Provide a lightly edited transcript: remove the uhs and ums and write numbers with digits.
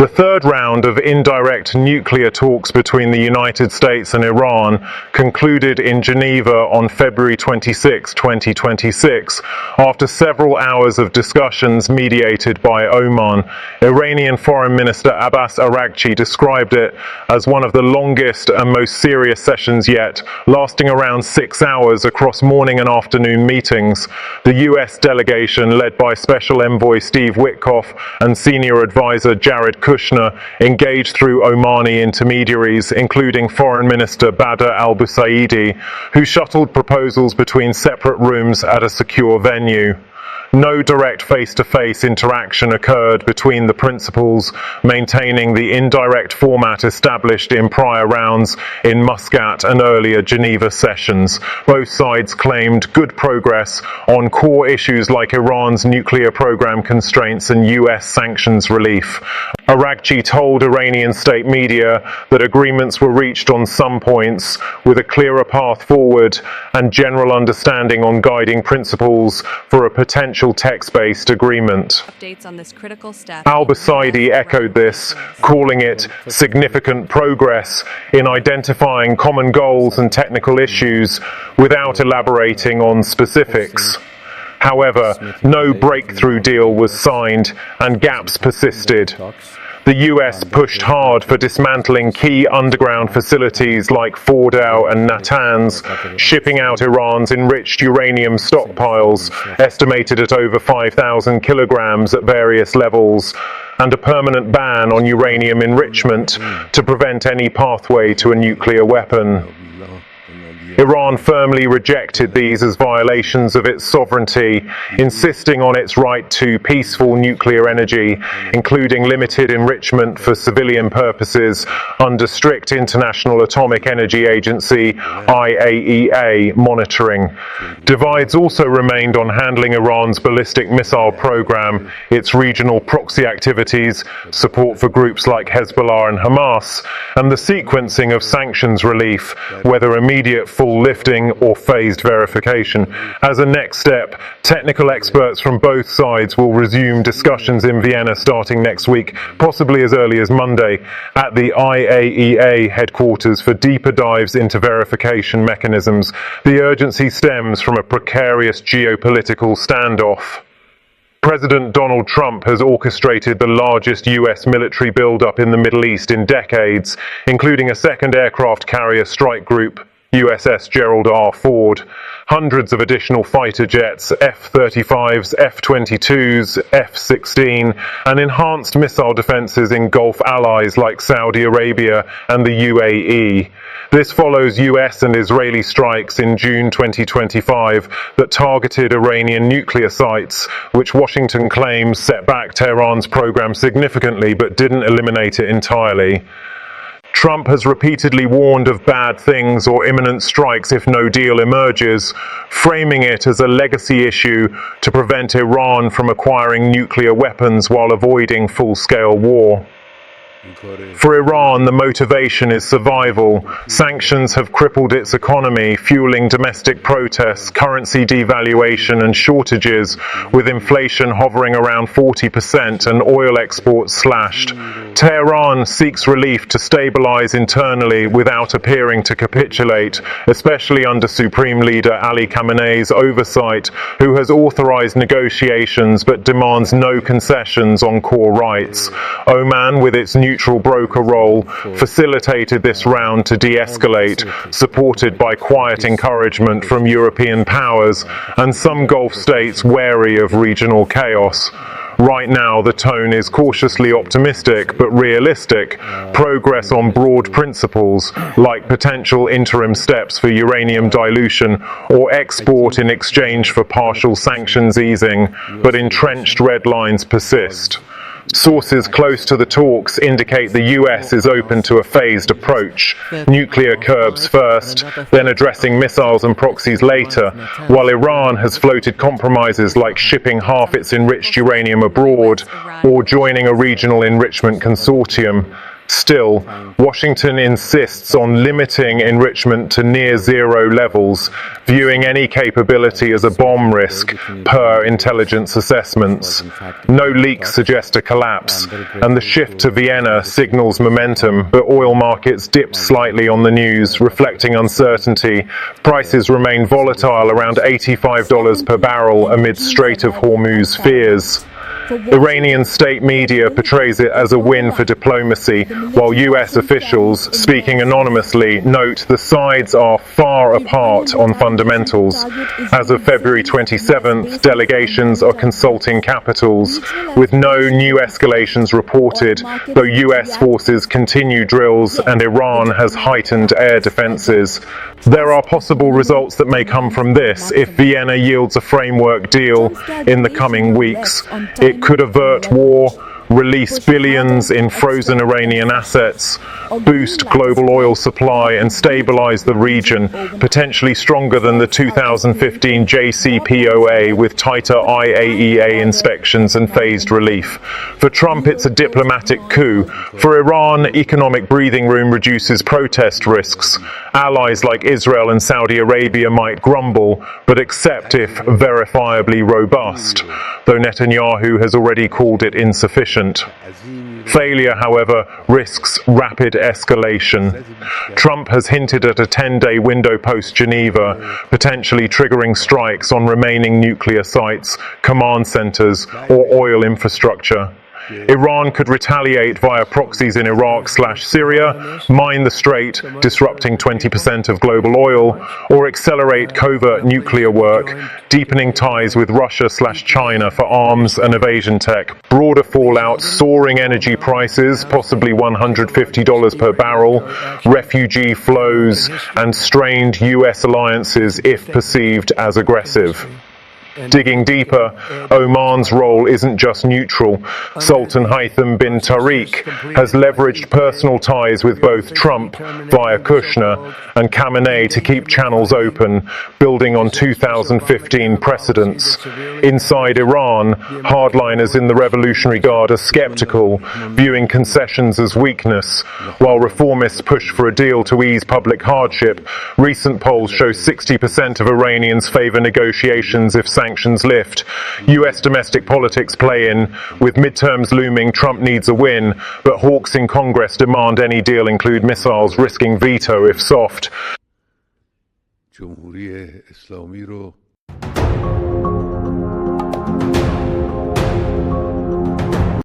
The third round of indirect nuclear talks between the United States and Iran concluded in Geneva on February 26, 2026, after several hours of discussions mediated by Oman. Iranian Foreign Minister Abbas Araghchi described it as one of the longest and most serious sessions yet, lasting around 6 hours across morning and afternoon meetings. The US delegation, led by Special Envoy Steve Witkoff and Senior Advisor Jared Kushner, engaged through Omani intermediaries, including Foreign Minister Badr al-Busaidi, who shuttled proposals between separate rooms at a secure venue. No direct face-to-face interaction occurred between the principals, maintaining the indirect format established in prior rounds in Muscat and earlier Geneva sessions. Both sides claimed good progress on core issues like Iran's nuclear program constraints and US sanctions relief. Araghchi told Iranian state media that agreements were reached on some points, with a clearer path forward and general understanding on guiding principles for a potential text-based agreement. Updates on this critical step. Al-Busaidi echoed this, calling it significant progress in identifying common goals and technical issues without elaborating on specifics. However, no breakthrough deal was signed and gaps persisted. The US pushed hard for dismantling key underground facilities like Fordow and Natanz, shipping out Iran's enriched uranium stockpiles, estimated at over 5,000 kilograms at various levels, and a permanent ban on uranium enrichment to prevent any pathway to a nuclear weapon. Iran firmly rejected these as violations of its sovereignty, insisting on its right to peaceful nuclear energy, including limited enrichment for civilian purposes under strict International Atomic Energy Agency (IAEA) monitoring. Divides also remained on handling Iran's ballistic missile program, its regional proxy activities, support for groups like Hezbollah and Hamas, and the sequencing of sanctions relief, whether immediate full lifting or phased verification. As a next step, technical experts from both sides will resume discussions in Vienna starting next week, possibly as early as Monday, at the IAEA headquarters for deeper dives into verification mechanisms. The urgency stems from a precarious geopolitical standoff. President Donald Trump has orchestrated the largest US military buildup in the Middle East in decades, including a second aircraft carrier strike group, USS Gerald R. Ford, hundreds of additional fighter jets, F-35s, F-22s, F-16, and enhanced missile defenses in Gulf allies like Saudi Arabia and the UAE. This follows US and Israeli strikes in June 2025 that targeted Iranian nuclear sites, which Washington claims set back Tehran's program significantly but didn't eliminate it entirely. Trump has repeatedly warned of bad things or imminent strikes if no deal emerges, framing it as a legacy issue to prevent Iran from acquiring nuclear weapons while avoiding full-scale war. For Iran, the motivation is survival. Sanctions have crippled its economy, fueling domestic protests, currency devaluation and shortages, with inflation hovering around 40% and oil exports slashed. Tehran seeks relief to stabilize internally without appearing to capitulate, especially under Supreme Leader Ali Khamenei's oversight, who has authorized negotiations but demands no concessions on core rights. Oman, with its neutral broker role, facilitated this round to de-escalate, supported by quiet encouragement from European powers and some Gulf states wary of regional chaos. Right now, the tone is cautiously optimistic but realistic. Progress on broad principles, like potential interim steps for uranium dilution or export in exchange for partial sanctions easing, but entrenched red lines persist. Sources close to the talks indicate the US is open to a phased approach, nuclear curbs first, then addressing missiles and proxies later, while Iran has floated compromises like shipping half its enriched uranium abroad or joining a regional enrichment consortium. Still, Washington insists on limiting enrichment to near zero levels, viewing any capability as a bomb risk per intelligence assessments. No leaks suggest a collapse, and the shift to Vienna signals momentum, but oil markets dipped slightly on the news, reflecting uncertainty. Prices remain volatile around $85 per barrel amid Strait of Hormuz fears. Iranian state media portrays it as a win for diplomacy, while US officials, speaking anonymously, note the sides are far apart on fundamentals. As of February 27th, delegations are consulting capitals, with no new escalations reported, though US forces continue drills and Iran has heightened air defenses. There are possible results that may come from this if Vienna yields a framework deal in the coming weeks. It could avert war, release billions in frozen Iranian assets, boost global oil supply and stabilize the region, potentially stronger than the 2015 JCPOA with tighter IAEA inspections and phased relief. For Trump, it's a diplomatic coup. For Iran, economic breathing room reduces protest risks. Allies like Israel and Saudi Arabia might grumble, but accept if verifiably robust, though Netanyahu has already called it insufficient. Failure, however, risks rapid escalation. Trump has hinted at a 10-day window post-Geneva, potentially triggering strikes on remaining nuclear sites, command centers, or oil infrastructure. Iran could retaliate via proxies in Iraq/Syria, mine the strait, disrupting 20% of global oil, or accelerate covert nuclear work, deepening ties with Russia/China for arms and evasion tech. Broader fallout, soaring energy prices, possibly $150 per barrel, refugee flows, and strained US alliances if perceived as aggressive. Digging deeper, Oman's role isn't just neutral. Sultan Haytham bin Tariq has leveraged personal ties with both Trump via Kushner and Khamenei to keep channels open, building on 2015 precedents. Inside Iran, hardliners in the Revolutionary Guard are skeptical, viewing concessions as weakness, while reformists push for a deal to ease public hardship. Recent polls show 60% of Iranians favor negotiations if sanctions lift. US domestic politics play in. With midterms looming, Trump needs a win, but hawks in Congress demand any deal include missiles, risking veto if soft. جمهوری اسلامی رو